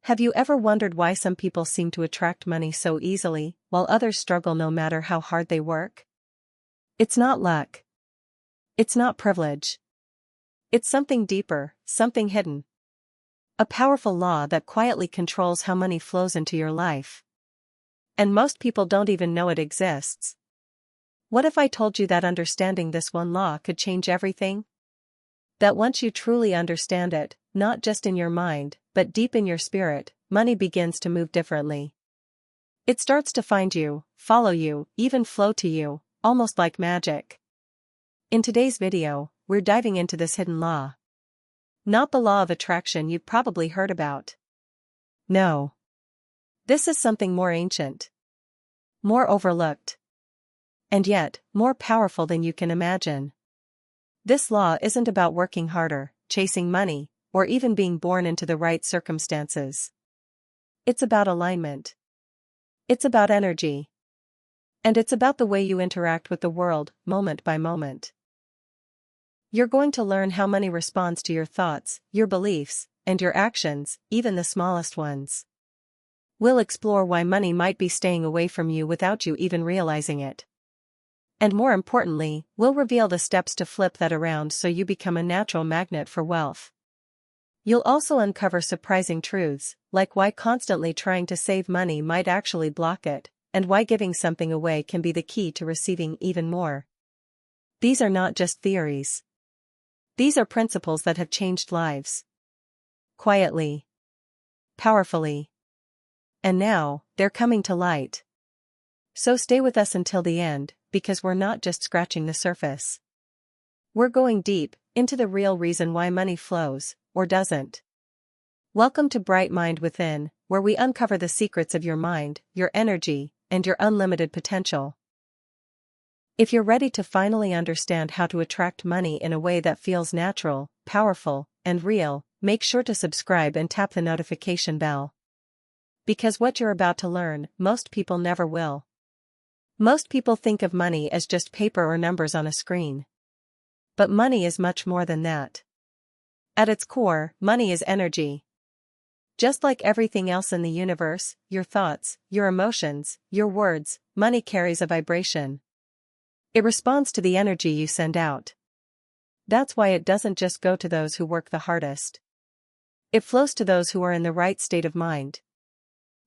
Have you ever wondered why some people seem to attract money so easily, while others struggle no matter how hard they work? It's not luck. It's not privilege. It's something deeper, something hidden. A powerful law that quietly controls how money flows into your life. And most people don't even know it exists. What if I told you that understanding this one law could change everything? That once you truly understand it, not just in your mind, but deep in your spirit, money begins to move differently. It starts to find you, follow you, even flow to you, almost like magic. In today's video, we're diving into this hidden law. Not the law of attraction you've probably heard about. No. This is something more ancient. More overlooked. And yet, more powerful than you can imagine. This law isn't about working harder, chasing money, or even being born into the right circumstances. It's about alignment. It's about energy. And it's about the way you interact with the world, moment by moment. You're going to learn how money responds to your thoughts, your beliefs, and your actions, even the smallest ones. We'll explore why money might be staying away from you without you even realizing it. And more importantly, we'll reveal the steps to flip that around so you become a natural magnet for wealth. You'll also uncover surprising truths, like why constantly trying to save money might actually block it, and why giving something away can be the key to receiving even more. These are not just theories. These are principles that have changed lives. Quietly. Powerfully. And now, they're coming to light. So stay with us until the end, because we're not just scratching the surface. We're going deep, into the real reason why money flows, or doesn't. Welcome to Bright Mind Within, where we uncover the secrets of your mind, your energy, and your unlimited potential. If you're ready to finally understand how to attract money in a way that feels natural, powerful, and real, make sure to subscribe and tap the notification bell. Because what you're about to learn, most people never will. Most people think of money as just paper or numbers on a screen. But money is much more than that. At its core, money is energy. Just like everything else in the universe, your thoughts, your emotions, your words, money carries a vibration. It responds to the energy you send out. That's why it doesn't just go to those who work the hardest. It flows to those who are in the right state of mind.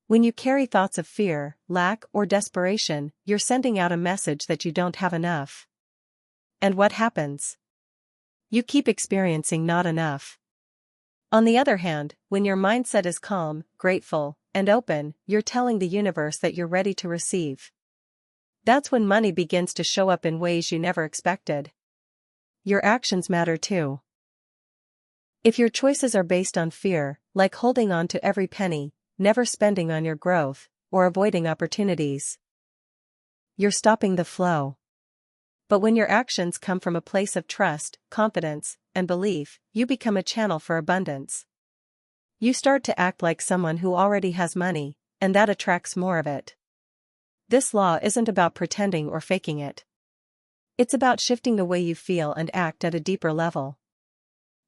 When you carry thoughts of fear, lack, or desperation, you're sending out a message that you don't have enough. And what happens? You keep experiencing not enough. On the other hand, when your mindset is calm, grateful, and open, you're telling the universe that you're ready to receive. That's when money begins to show up in ways you never expected. Your actions matter too. If your choices are based on fear, like holding on to every penny, never spending on your growth, or avoiding opportunities, you're stopping the flow. But when your actions come from a place of trust, confidence, and belief, you become a channel for abundance. You start to act like someone who already has money, and that attracts more of it. This law isn't about pretending or faking it. It's about shifting the way you feel and act at a deeper level.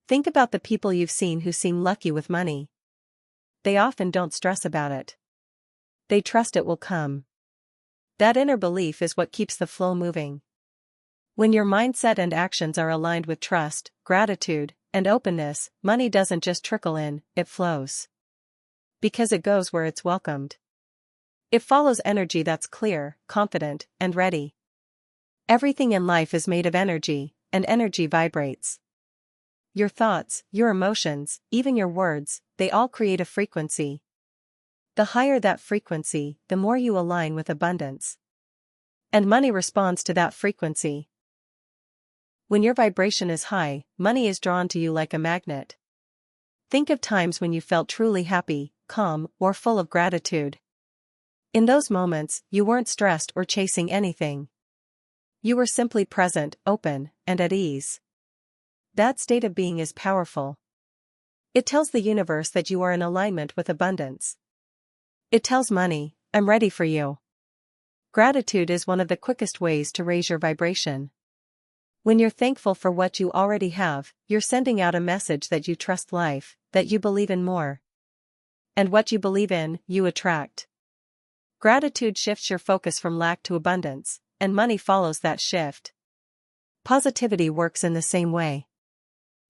Think about the people you've seen who seem lucky with money. They often don't stress about it. They trust it will come. That inner belief is what keeps the flow moving. When your mindset and actions are aligned with trust, gratitude, and openness, money doesn't just trickle in, it flows. Because it goes where it's welcomed. It follows energy that's clear, confident, and ready. Everything in life is made of energy, and energy vibrates. Your thoughts, your emotions, even your words, they all create a frequency. The higher that frequency, the more you align with abundance. And money responds to that frequency. When your vibration is high, money is drawn to you like a magnet. Think of times when you felt truly happy, calm, or full of gratitude. In those moments, you weren't stressed or chasing anything. You were simply present, open, and at ease. That state of being is powerful. It tells the universe that you are in alignment with abundance. It tells money, I'm ready for you. Gratitude is one of the quickest ways to raise your vibration. When you're thankful for what you already have, you're sending out a message that you trust life, that you believe in more. And what you believe in, you attract. Gratitude shifts your focus from lack to abundance, and money follows that shift. Positivity works in the same way.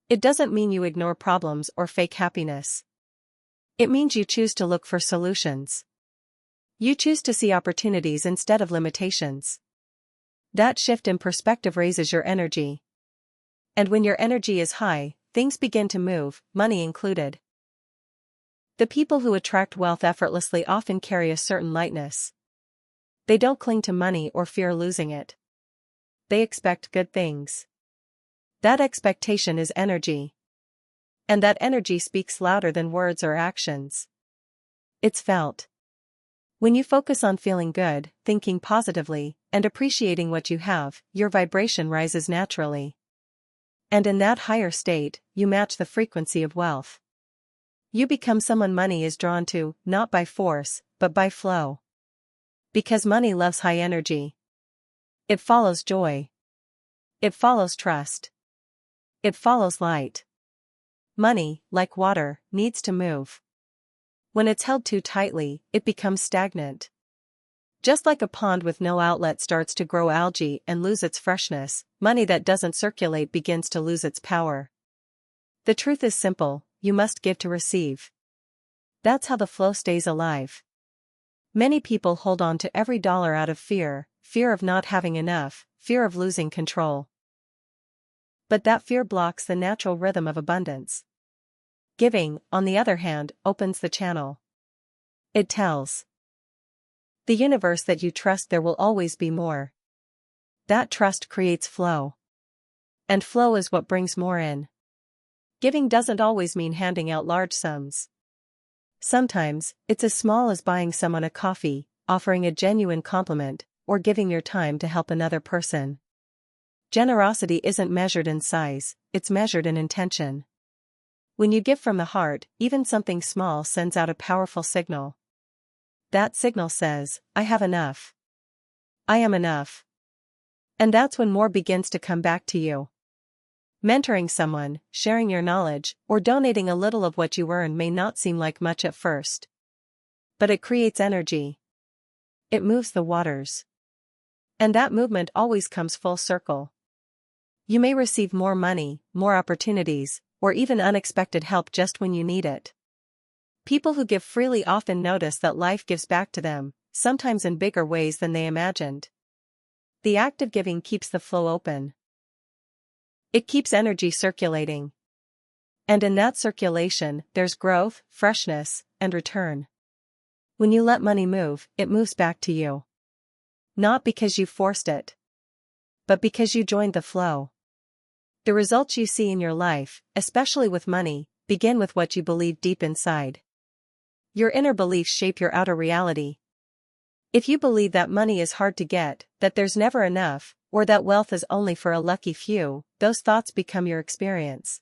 It doesn't mean you ignore problems or fake happiness. It means you choose to look for solutions. You choose to see opportunities instead of limitations. That shift in perspective raises your energy. And when your energy is high, things begin to move, money included. The people who attract wealth effortlessly often carry a certain lightness. They don't cling to money or fear losing it. They expect good things. That expectation is energy. And that energy speaks louder than words or actions. It's felt. When you focus on feeling good, thinking positively, and appreciating what you have, your vibration rises naturally. And in that higher state, you match the frequency of wealth. You become someone money is drawn to, not by force, but by flow. Because money loves high energy. It follows joy. It follows trust. It follows light. Money, like water, needs to move. When it's held too tightly, it becomes stagnant. Just like a pond with no outlet starts to grow algae and lose its freshness, money that doesn't circulate begins to lose its power. The truth is simple, you must give to receive. That's how the flow stays alive. Many people hold on to every dollar out of fear, fear of not having enough, fear of losing control. But that fear blocks the natural rhythm of abundance. Giving, on the other hand, opens the channel. It tells the universe that you trust there will always be more. That trust creates flow. And flow is what brings more in. Giving doesn't always mean handing out large sums. Sometimes, it's as small as buying someone a coffee, offering a genuine compliment, or giving your time to help another person. Generosity isn't measured in size, it's measured in intention. When you give from the heart, even something small sends out a powerful signal. That signal says, I have enough. I am enough. And that's when more begins to come back to you. Mentoring someone, sharing your knowledge, or donating a little of what you earn may not seem like much at first. But it creates energy. It moves the waters. And that movement always comes full circle. You may receive more money, more opportunities, or even unexpected help just when you need it. People who give freely often notice that life gives back to them, sometimes in bigger ways than they imagined. The act of giving keeps the flow open. It keeps energy circulating. And in that circulation, there's growth, freshness, and return. When you let money move, it moves back to you. Not because you forced it, but because you joined the flow. The results you see in your life, especially with money, begin with what you believe deep inside. Your inner beliefs shape your outer reality. If you believe that money is hard to get, that there's never enough, or that wealth is only for a lucky few, those thoughts become your experience.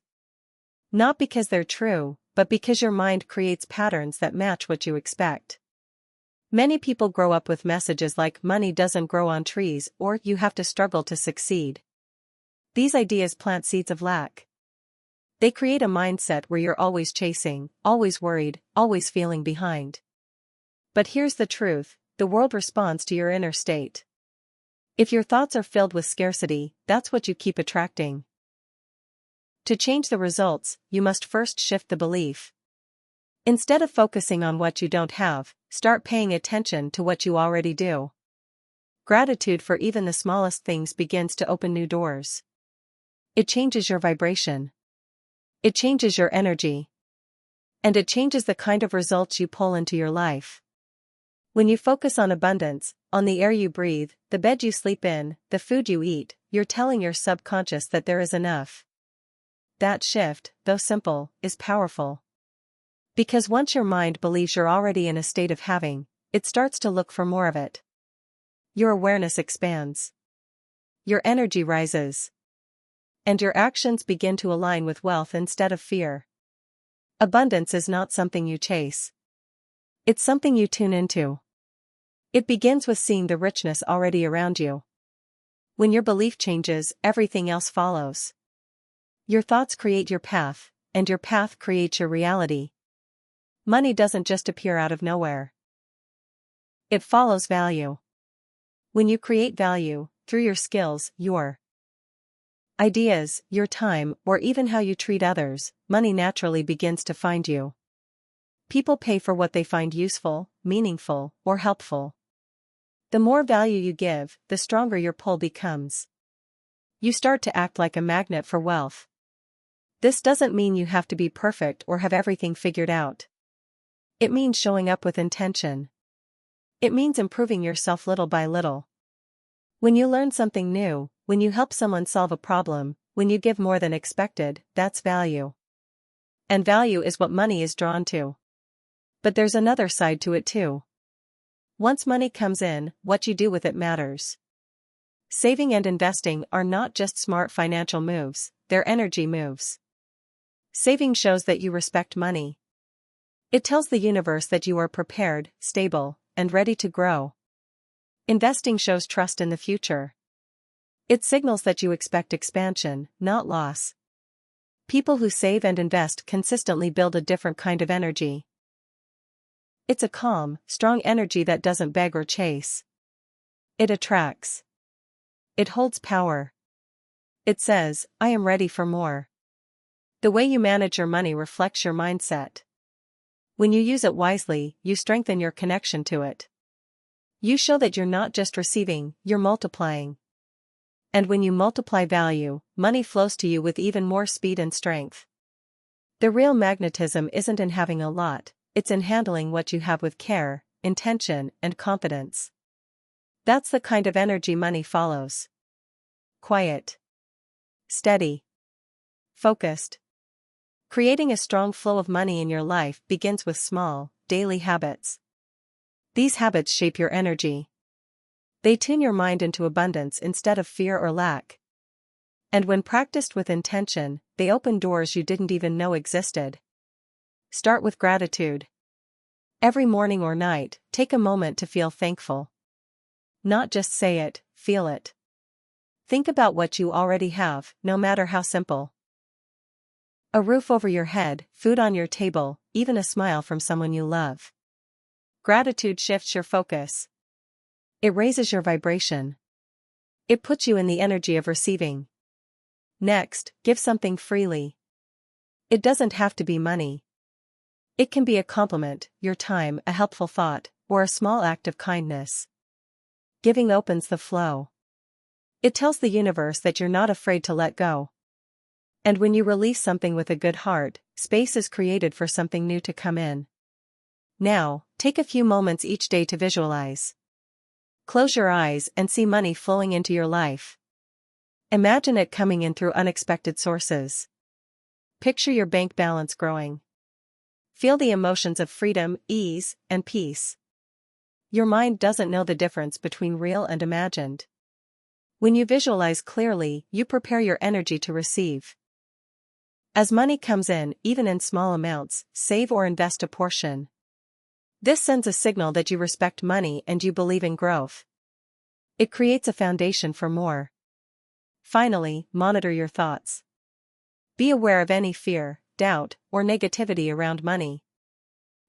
Not because they're true, but because your mind creates patterns that match what you expect. Many people grow up with messages like money doesn't grow on trees or you have to struggle to succeed. These ideas plant seeds of lack. They create a mindset where you're always chasing, always worried, always feeling behind. But here's the truth, the world responds to your inner state. If your thoughts are filled with scarcity, that's what you keep attracting. To change the results, you must first shift the belief. Instead of focusing on what you don't have, start paying attention to what you already do. Gratitude for even the smallest things begins to open new doors. It changes your vibration. It changes your energy. And it changes the kind of results you pull into your life. When you focus on abundance, on the air you breathe, the bed you sleep in, the food you eat, you're telling your subconscious that there is enough. That shift, though simple, is powerful. Because once your mind believes you're already in a state of having, it starts to look for more of it. Your awareness expands. Your energy rises. And your actions begin to align with wealth instead of fear. Abundance is not something you chase. It's something you tune into. It begins with seeing the richness already around you. When your belief changes, everything else follows. Your thoughts create your path, and your path creates your reality. Money doesn't just appear out of nowhere. It follows value. When you create value, through your skills, your ideas, your time, or even how you treat others, money naturally begins to find you. People pay for what they find useful, meaningful, or helpful. The more value you give, the stronger your pull becomes. You start to act like a magnet for wealth. This doesn't mean you have to be perfect or have everything figured out. It means showing up with intention. It means improving yourself little by little. When you learn something new, when you help someone solve a problem, when you give more than expected, that's value. And value is what money is drawn to. But there's another side to it too. Once money comes in, what you do with it matters. Saving and investing are not just smart financial moves, they're energy moves. Saving shows that you respect money. It tells the universe that you are prepared, stable, and ready to grow. Investing shows trust in the future. It signals that you expect expansion, not loss. People who save and invest consistently build a different kind of energy. It's a calm, strong energy that doesn't beg or chase. It attracts. It holds power. It says, I am ready for more. The way you manage your money reflects your mindset. When you use it wisely, you strengthen your connection to it. You show that you're not just receiving, you're multiplying. And when you multiply value, money flows to you with even more speed and strength. The real magnetism isn't in having a lot, it's in handling what you have with care, intention, and confidence. That's the kind of energy money follows. Quiet. Steady. Focused. Creating a strong flow of money in your life begins with small, daily habits. These habits shape your energy. They tune your mind into abundance instead of fear or lack. And when practiced with intention, they open doors you didn't even know existed. Start with gratitude. Every morning or night, take a moment to feel thankful. Not just say it, feel it. Think about what you already have, no matter how simple. A roof over your head, food on your table, even a smile from someone you love. Gratitude shifts your focus. It raises your vibration. It puts you in the energy of receiving. Next, give something freely. It doesn't have to be money. It can be a compliment, your time, a helpful thought, or a small act of kindness. Giving opens the flow. It tells the universe that you're not afraid to let go. And when you release something with a good heart, space is created for something new to come in. Now, take a few moments each day to visualize. Close your eyes and see money flowing into your life. Imagine it coming in through unexpected sources. Picture your bank balance growing. Feel the emotions of freedom, ease, and peace. Your mind doesn't know the difference between real and imagined. When you visualize clearly, you prepare your energy to receive. As money comes in, even in small amounts, save or invest a portion. This sends a signal that you respect money and you believe in growth. It creates a foundation for more. Finally, monitor your thoughts. Be aware of any fear, doubt, or negativity around money.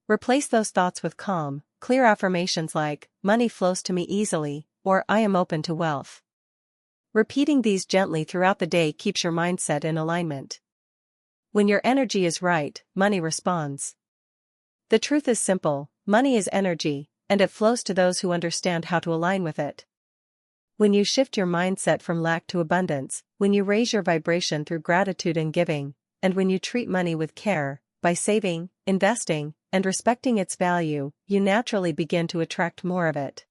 Replace those thoughts with calm, clear affirmations like, money flows to me easily, or I am open to wealth. Repeating these gently throughout the day keeps your mindset in alignment. When your energy is right, money responds. The truth is simple, money is energy, and it flows to those who understand how to align with it. When you shift your mindset from lack to abundance, when you raise your vibration through gratitude and giving, and when you treat money with care, by saving, investing, and respecting its value, you naturally begin to attract more of it.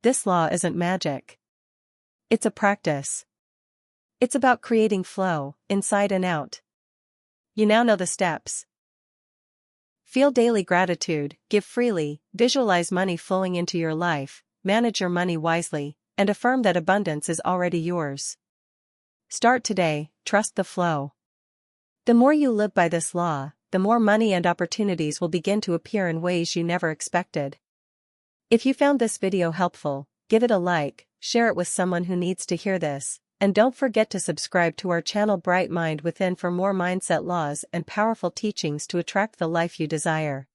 This law isn't magic. It's a practice. It's about creating flow, inside and out. You now know the steps. Feel daily gratitude, give freely, visualize money flowing into your life, manage your money wisely, and affirm that abundance is already yours. Start today, trust the flow. The more you live by this law, the more money and opportunities will begin to appear in ways you never expected. If you found this video helpful, give it a like, share it with someone who needs to hear this, And don't forget to subscribe to our channel Bright Mind Within for more mindset laws and powerful teachings to attract the life you desire.